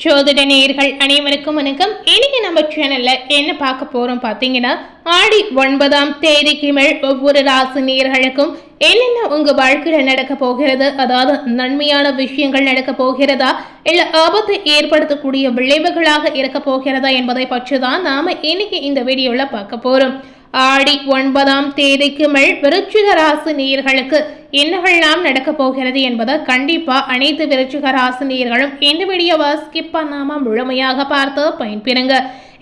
ஜோதிட நேயர்கள் அனைவருக்கும் வணக்கம். இன்னைக்கு நம்ம சேனல்ல என்ன பார்க்க போறோம் பார்த்தீங்கன்னா, ஆடி 9ஆம் தேதிக்கு மேல் ஒவ்வொரு ராசி நேயர்களுக்கும் என்னென்ன உங்க வாழ்க்கையில நடக்க போகிறது, அதாவது நன்மையான விஷயங்கள் நடக்க போகிறதா இல்ல ஆபத்தை ஏற்படுத்தக்கூடிய விளைவுகளாக இருக்க போகிறதா என்பதை பற்றி தான் நாம இன்னைக்கு இந்த வீடியோல பார்க்க போறோம். ஆடி 9ஆம் தேதிக்கு மேல் விருச்சிக ராசி நேயர்களுக்கு என்னவெல்லாம் நடக்க போகிறது என்பதை கண்டிப்பா அனைத்து விருச்சிக ராசி நேயர்களும் இந்த வீடியோவை ஸ்கிப் பண்ணாம முழுமையாக பார்த்து பயன்பெறுங்க.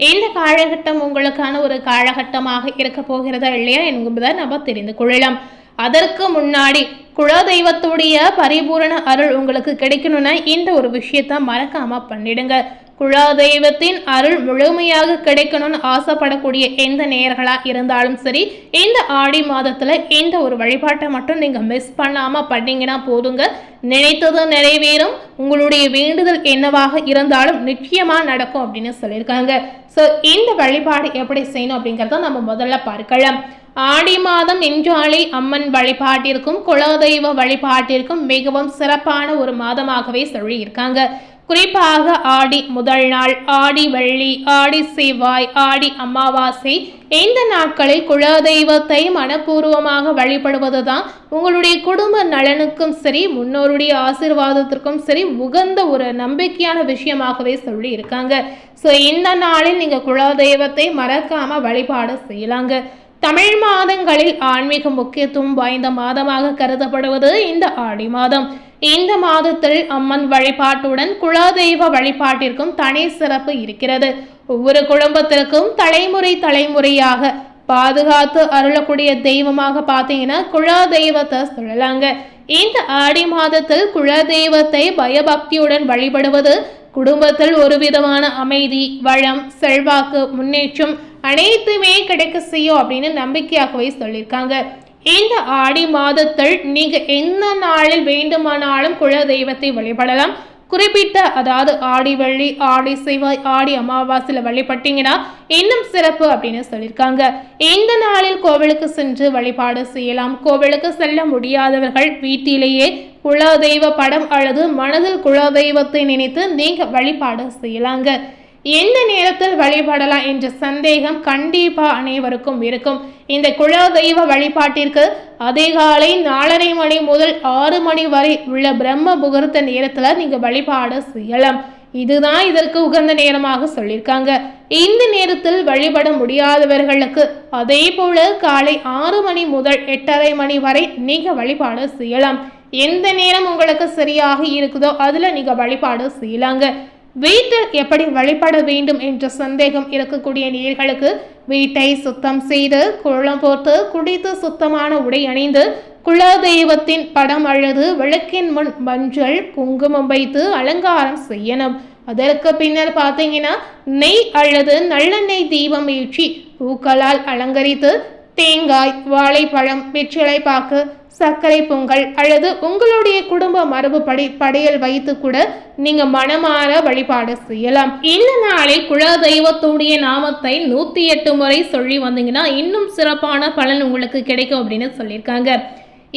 இந்த காலகட்டம் உங்களுக்கான ஒரு காலகட்டமாக இருக்க போகிறதா இல்லையா என்பதை நம்ம தெரிந்து கொள்ளலாம். அதற்கு முன்னாடி குலதெய்வத்துடைய பரிபூரண அருள் உங்களுக்கு கிடைக்கணும்னா இந்த ஒரு விஷயத்த மறக்காம பண்ணிடுங்க. குலதெய்வத்தின் அருள் முழுமையாக கிடைக்கணும்னு ஆசைப்படக்கூடிய எந்த நேயர்களா இருந்தாலும் சரி, இந்த ஆடி மாதத்துல இந்த ஒரு வழிபாட்டை மட்டும் நீங்க மிஸ் பண்ணாம பண்ணீங்கன்னா போதுங்க. நினைத்தது நிறைவேறும். உங்களுடைய வேண்டுதல் என்னவாக இருந்தாலும் நிச்சயமா நடக்கும் அப்படின்னு சொல்லியிருக்காங்க. ஸோ இந்த வழிபாடு எப்படி செய்யணும் அப்படிங்கிறத நம்ம முதல்ல பார்க்கலாம். ஆடி மாதம் என்றாலே அம்மன் வழிபாட்டிற்கும் குலதெய்வ வழிபாட்டிற்கும் மிகவும் சிறப்பான ஒரு மாதமாகவே சொல்லியிருக்காங்க. குறிப்பாக ஆடி முதல் நாள், ஆடி வெள்ளி, ஆடி செவ்வாய், ஆடி அமாவாசை இந்த நாட்களில் குலதெய்வத்தை மனப்பூர்வமாக வழிபடுவது தான் உங்களுடைய குடும்ப நலனுக்கும் சரி, முன்னோருடைய ஆசீர்வாதத்திற்கும் சரி உகந்த ஒரு நம்பிக்கையான விஷயமாகவே சொல்லி இருக்காங்க. ஸோ இந்த நாளில் நீங்கள் குலதெய்வத்தை மறக்காம வழிபாடு செய்யலாங்க. தமிழ் மாதங்களில் ஆன்மீக முக்கியத்துவம் வாய்ந்த மாதமாக கருதப்படுவது இந்த ஆடி மாதம். இந்த மாதத்தில் அம்மன் வழிபாட்டுடன் குலதெய்வ வழிபாட்டிற்கும் தனி சிறப்பு இருக்கிறது. ஒவ்வொரு குடும்பத்திற்கும் தலைமுறையாக பாதுகாத்து அருளக்கூடிய தெய்வமாக பார்த்தீங்கன்னா குலதெய்வத்தை சொல்லலாங்க. இந்த ஆடி மாதத்தில் குலதெய்வத்தை பயபக்தியுடன் வழிபடுவது குடும்பத்தில் ஒரு விதமான அமைதி, வளம், செல்வாக்கு, முன்னேற்றம் அனைத்துமே கிடைக்க செய்யும் அப்படின்னு நம்பிக்கையாகவே சொல்லியிருக்காங்க. இந்த ஆடி மாதத்தில் நீங்க எந்த நாளில் வேண்டுமானாலும் குல தெய்வத்தை வழிபடலாம். குறிப்பிட்ட அதாவது ஆடி வெள்ளி, ஆடி செவ்வாய், ஆடி அமாவாசையில் வழிபட்டீங்கன்னா இன்னும் சிறப்பு அப்படின்னு சொல்லியிருக்காங்க. இந்த நாளில் கோவிலுக்கு சென்று வழிபாடு செய்யலாம். கோவிலுக்கு செல்ல முடியாதவர்கள் வீட்டிலேயே குலதெய்வ படம் அல்லது மனதில் குலதெய்வத்தை நினைத்து நீங்க வழிபாடு செய்யலாங்க. எந்த நேரத்தில் வழிபடலாம் என்ற சந்தேகம் கண்டிப்பா அனைவருக்கும் இருக்கும். இந்த குலதெய்வ வழிபாட்டிற்கு அதிகாலை 4:30 மணி முதல் 6 மணி வரை உள்ள பிரம்ம முகூர்த்த நேரத்துல நீங்க வழிபாடு செய்யலாம். இதுதான் இதற்கு உகந்த நேரமாக சொல்லியிருக்காங்க. இந்த நேரத்தில் வழிபட முடியாதவர்களுக்கு அதே போல காலை 6 மணி முதல் 8:30 மணி வரை நீங்க வழிபாடு செய்யலாம். எந்த நேரம் உங்களுக்கு சரியாக இருக்குதோ அதுல நீங்க வழிபாடு செய்யலாங்க. வீட்டில் எப்படி வழிபட வேண்டும் என்ற சந்தேகம் இருக்கக்கூடிய நேயர்களுக்கு வீட்டை சுத்தம் செய்து கோலம் போட்டு குடித்து சுத்தமான உடை அணிந்து குலதெய்வத்தின் படம் அல்லது விளக்கின் முன் மஞ்சள் குங்குமம் வைத்து அலங்காரம் செய்யணும். அதற்கு பின்னர் பார்த்தீங்கன்னா நெய் அல்லது நல்லெண்ணெய் தீபம் ஏற்றி பூக்களால் அலங்கரித்து தேங்காய், வாழைப்பழம், வெற்றிலை பாக்கு, சர்க்கரை பொங்கல் அல்லது உங்களுடைய குடும்ப மரபுப்படி படையல் வைத்து கூட நீங்க மனமாற வழிபாடு செய்யலாம். இந்த நாளில் குலதெய்வத்துடைய நாமத்தை 108 முறை சொல்லி வந்தீங்கன்னா இன்னும் சிறப்பான பலன் உங்களுக்கு கிடைக்கும் அப்படின்னு சொல்லியிருக்காங்க.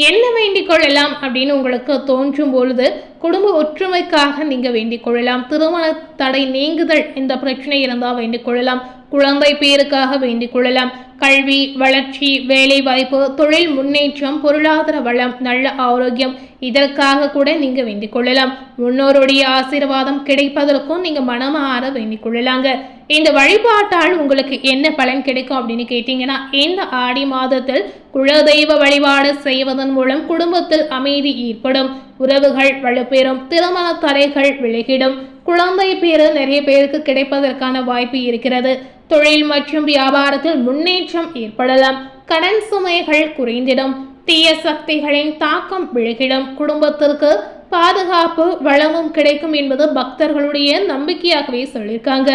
என்ன வேண்டிக் கொள்ளலாம் அப்படின்னு உங்களுக்கு தோன்றும் பொழுது குடும்ப ஒற்றுமைக்காக நீங்க வேண்டிக் கொள்ளலாம். திருமண தடை நீங்குதல் இந்த பிரச்சனை இருந்தால் வேண்டிக் கொள்ளலாம். குழந்தை பேருக்காக வேண்டிக் கொள்ளலாம். கல்வி வளர்ச்சி, வேலை வாய்ப்பு, தொழில் முன்னேற்றம், பொருளாதார வளம், நல்ல ஆரோக்கியம் இதற்காக கூட நீங்க வேண்டிக் கொள்ளலாம். முன்னோருடைய ஆசீர்வாதம் கிடைப்பதற்கும் நீங்க மனமாற வேண்டிக் கொள்ளலாங்க. இந்த வழிபாட்டால் உங்களுக்கு என்ன பலன் கிடைக்கும் அப்படின்னு கேட்டீங்கன்னா, இந்த ஆடி மாதத்தில் குலதெய்வ வழிபாடு செய்வதன் மூலம் குடும்பத்தில் அமைதி ஏற்படும், உறவுகள் வலுப்பெறும், திருமண தடைகள் விலகிடும், குழந்தை பேரு நிறைய பேருக்கு கிடைப்பதற்கான வாய்ப்பு இருக்கிறது. தொழில் மற்றும் வியாபாரத்தில் முன்னேற்றம் ஏற்படலாம். கடன் சுமைகள் குறைந்திடும், தீய சக்திகளின் தாக்கம் விலகிடும், குடும்பத்திற்கு பாதுகாப்பு வளமும் கிடைக்கும் என்பது பக்தர்களுடைய நம்பிக்கையாகவே சொல்லியிருக்காங்க.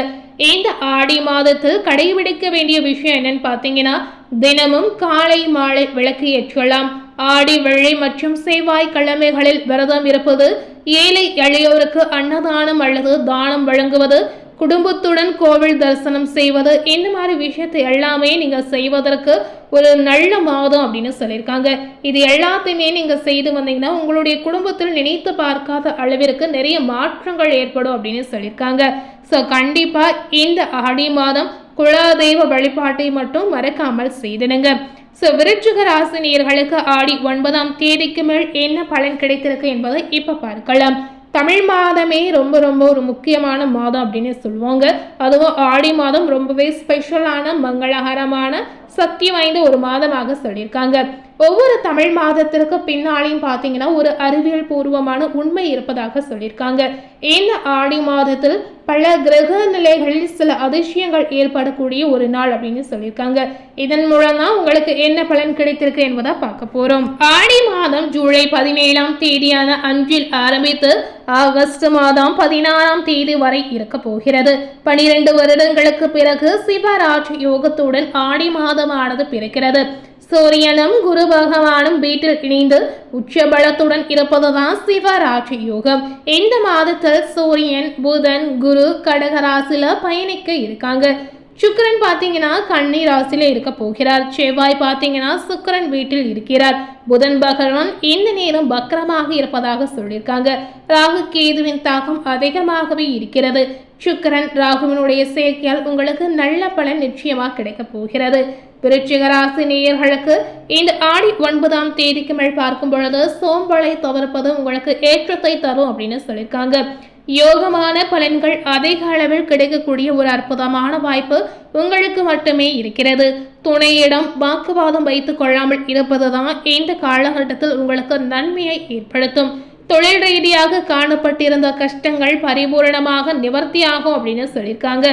இந்த ஆடி மாதத்தில் கடைபிடிக்க வேண்டிய விஷயம் என்னன்னு பார்த்தீங்கன்னா, தினமும் காலை மாலை விளக்கு ஏற்றலாம். ஆடி வெள்ளி மற்றும் செவ்வாய் கிழமைகளில் விரதம் இருப்பது, ஏழை எளியோருக்கு அன்னதானம் அல்லது தானம் வழங்குவது, குடும்பத்துடன் கோவில் தரிசனம் செய்வது, இந்த மாதிரி விஷயத்தை எல்லாமே நீங்க செய்வதற்கு ஒரு நல்ல மாதம் அப்படின்னு சொல்லியிருக்காங்க. இது எல்லாத்தையுமே நீங்க செய்து வந்தீங்கன்னா உங்களுடைய குடும்பத்தில் நினைத்து பார்க்காத அளவிற்கு நிறைய மாற்றங்கள் ஏற்படும் அப்படின்னு சொல்லியிருக்காங்க. ஸோ கண்டிப்பா இந்த ஆடி மாதம் குலதெய்வ வழிபாட்டை மட்டும் மறக்காமல் செய்திடுங்க. ஸோ விருச்சிக ராசி நேயர்களுக்கு ஆடி 9ஆம் தேதிக்கு மேல் என்ன பலன் கிடைத்திருக்கு என்பதை இப்ப பார்க்கலாம். தமிழ் மாதமே ரொம்ப ரொம்ப ஒரு முக்கியமான மாதம் அப்படின்னு சொல்லுவாங்க. அதுவும் ஆடி மாதம் ரொம்பவே ஸ்பெஷலான மங்களகரமான சக்தி வாய்ந்த ஒரு மாதமாக சொல்லியிருக்காங்க. ஒவ்வொரு தமிழ் மாதத்திற்கு பின்னாலையும் பார்த்தீங்கன்னா ஒரு அறிவியல் பூர்வமான உண்மை இருப்பதாக சொல்லியிருக்காங்க. இந்த ஆடி மாதத்தில் பல கிரக நிலைகளில் சில அதிசயங்கள் ஏற்படக்கூடிய ஒரு நாள் அப்படின்னு சொல்லியிருக்காங்க. இதன் மூலம் தான் உங்களுக்கு என்ன பலன் கிடைத்திருக்கு என்பதை பார்க்க போறோம். ஆடி மாதம் ஜூலை 17ஆம் தேதியான அன்றில் ஆரம்பித்து ஆகஸ்ட் மாதம் 16ஆம் தேதி வரை இருக்க போகிறது. 12 வருடங்களுக்கு பிறகு சிவராஜ் யோகத்துடன் ஆடி மாதமானது பிறக்கிறது. சூரியனும் குரு பகவானும் வீட்டில் இணைந்து உச்சபலத்துடன் இருப்பதுதான் சிவராஜ் யோகம். இந்த மாதத்தில் சூரியன், புதன், குரு கடகராசில பயணிக்க இருக்காங்க. சுக்கிரன் பாத்தீங்கன்னா கன்னி ராசியில இருக்க போகிறார். செவ்வாய் பாத்தீங்கன்னா சுக்கிரன் வீட்டில் இருக்கிறார். புதன் பகவான் இந்த நேரம் வக்ரமாக இருப்பதாக சொல்லியிருக்காங்க. ராகு கேதுவின் தாக்கம் அதிகமாகவே இருக்கிறது. சுக்கிரன் ராகுவினுடைய சேர்க்கையால் உங்களுக்கு நல்ல பலன் நிச்சயமாக கிடைக்க போகிறது. விருச்சிக ராசி நேயர்களுக்கு இந்த ஆடி 9ஆம் தேதிக்கு மேல் பார்க்கும் பொழுது சோம்பலை தவிர்ப்பது உங்களுக்கு ஏற்றத்தை தரும் அப்படின்னு சொல்லியிருக்காங்க. யோகமான பலன்கள் அதிக அளவில் கிடைக்கக்கூடிய ஒரு அற்புதமான வாய்ப்பு உங்களுக்கு மட்டுமே இருக்கிறது. துணையிடம் வாக்குவாதம் வைத்துக் கொள்ளாமல் இருப்பதுதான் இந்த காலகட்டத்தில் உங்களுக்கு நன்மையை ஏற்படுத்தும். தொழில் ரீதியாக காணப்பட்டிருந்த கஷ்டங்கள் பரிபூரணமாக நிவர்த்தியாகும் அப்படின்னு சொல்லியிருக்காங்க.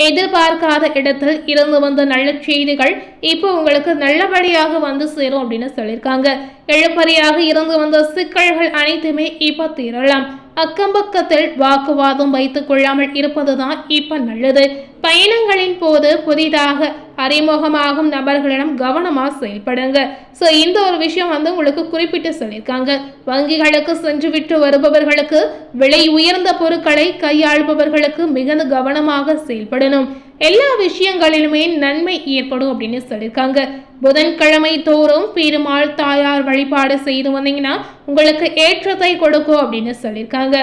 எதிர்பார்க்காத இடத்தில் இருந்து வந்த நல்ல செய்திகள் இப்போ உங்களுக்கு நல்லபடியாக வந்து சேரும் அப்படின்னு சொல்லியிருக்காங்க. எழுப்பறியாக இருந்து வந்த சிக்கல்கள் அனைத்துமே இப்ப தீரலாம். அக்கம்பக்கத்தில் வாக்குவாதம் வைத்துக் கொள்ளாமல் இருப்பதுதான் இப்ப நல்லது. பயணங்களின் போது புதிதாக அறிமுகமாகும் நபர்களிடம் கவனமா செயல்படுங்க. ஸோ இந்த ஒரு விஷயம் உங்களுக்கு குறிப்பிட்டு சொல்லியிருக்காங்க. வங்கிகளுக்கு சென்று விட்டு வருபவர்களுக்கு, விலை உயர்ந்த பொருட்களை கையாளுபவர்களுக்கு மிகுந்த கவனமாக செயல்படணும். எல்லா விஷயங்களிலுமே நன்மை ஏற்படும் அப்படின்னு சொல்லியிருக்காங்க. புதன்கிழமை தோறும் பெருமாள் தாயார் வழிபாடு செய்து வந்தீங்கன்னா உங்களுக்கு ஏற்றத்தை கொடுக்கும் அப்படின்னு சொல்லியிருக்காங்க.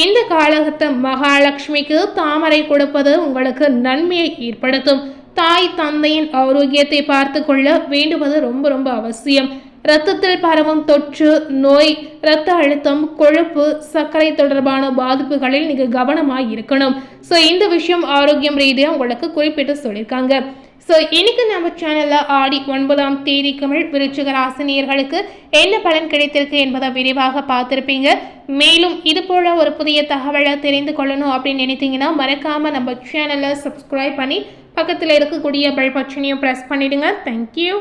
இந்த காலகட்ட மகாலட்சுமிக்கு தாமரை கொடுப்பது உங்களுக்கு நன்மையை ஏற்படுத்தும். தாய் தந்தையின் ஆரோக்கியத்தை பார்த்து கொள்ள வேண்டுவது ரொம்ப ரொம்ப அவசியம். இரத்தத்தில் பரவும் தொற்று நோய், இரத்த அழுத்தம், கொழுப்பு, சர்க்கரை தொடர்பான பாதிப்புகளில் நீங்க கவனமாக இருக்கணும். ஸோ இந்த விஷயம் ஆரோக்கியம் ரீதியாக உங்களுக்கு குறிப்பிட்டு சொல்லியிருக்காங்க. ஸோ இன்னைக்கு நம்ம சேனலில் ஆடி 9ஆம் தேதிக்கு மேல் விருச்சிக ராசி நேயர்களுக்கு என்ன பலன் கிடைத்திருக்கு என்பதை விரிவாக பார்த்துருப்பீங்க. மேலும் இது போல ஒரு புதிய தகவலை தெரிந்து கொள்ளணும் அப்படின்னு நினைத்தீங்கன்னா மறக்காம நம்ம சேனலை சப்ஸ்கிரைப் பண்ணி பக்கத்தில் இருக்கக்கூடிய பெல் பட்டனையும் ப்ரெஸ் பண்ணிடுங்க. தேங்க்யூ.